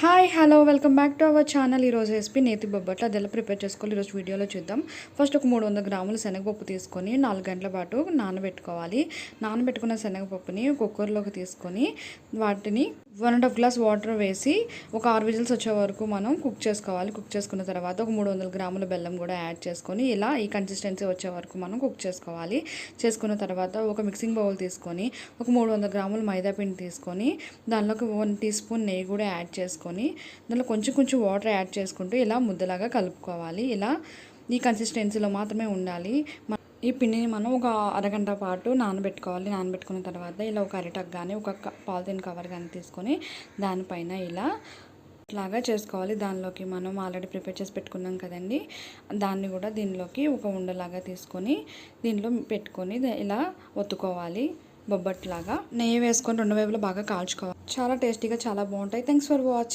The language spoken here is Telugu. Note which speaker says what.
Speaker 1: Hi hello welcome back to our channel. ఈరోజు రెసిపీ నేతి బొబ్బట్లు. అది ఎలా ప్రిపేర్ చేసుకోవాలి ఈరోజు వీడియోలో చూద్దాం. ఫస్ట్ ఒక 300 గ్రాముల శనగపప్పు తీసుకొని 4 గంటల పాటు నానబెట్టుకోవాలి. నానబెట్టుకున్న శనగపప్పుని కుక్కర్లోకి తీసుకొని వాటిని 1.5 గ్లాస్ వాటర్ వేసి ఒక 6 విజిల్స్ వచ్చే వరకు మనం కుక్ చేసుకోవాలి. కుక్ చేసుకున్న తర్వాత ఒక 300 గ్రాముల బెల్లం కూడా యాడ్ చేసుకొని ఇలా ఈ కన్సిస్టెన్సీ వచ్చే వరకు మనం కుక్ చేసుకోవాలి. చేసుకున్న తర్వాత ఒక మిక్సింగ్ బౌల్ తీసుకొని ఒక 300 గ్రాముల మైదా పిండి తీసుకొని దానిలోకి 1 టీ స్పూన్ నెయ్యి కూడా యాడ్ చేసుకొని దానిలో కొంచెం వాటర్ యాడ్ చేసుకుంటూ ఇలా ముద్దలాగా కలుపుకోవాలి. ఇలా ఈ కన్సిస్టెన్సీలో మాత్రమే ఉండాలి. ఈ పిండిని మనం ఒక అరగంట పాటు నానబెట్టుకోవాలి. నానబెట్టుకున్న తర్వాత ఇలా ఒక అరిటాకు కానీ ఒక పాలిథిన్ కవర్ కానీ తీసుకొని దానిపైన ఇలా లాగా చేసుకోవాలి. దానిలోకి మనం ఆల్రెడీ ప్రిపేర్ చేసి పెట్టుకున్నాం కదండి, దాన్ని కూడా దీనిలోకి ఒక ఉండలాగా తీసుకొని దీనిలో పెట్టుకొని ఇలా ఒత్తుకోవాలి. బొబ్బట్లాగా నెయ్యి వేసుకొని 2 వైపులా బాగా కాల్చుకోవాలి. చాలా టేస్టీగా చాలా బాగుంటాయి. Thanks for watching.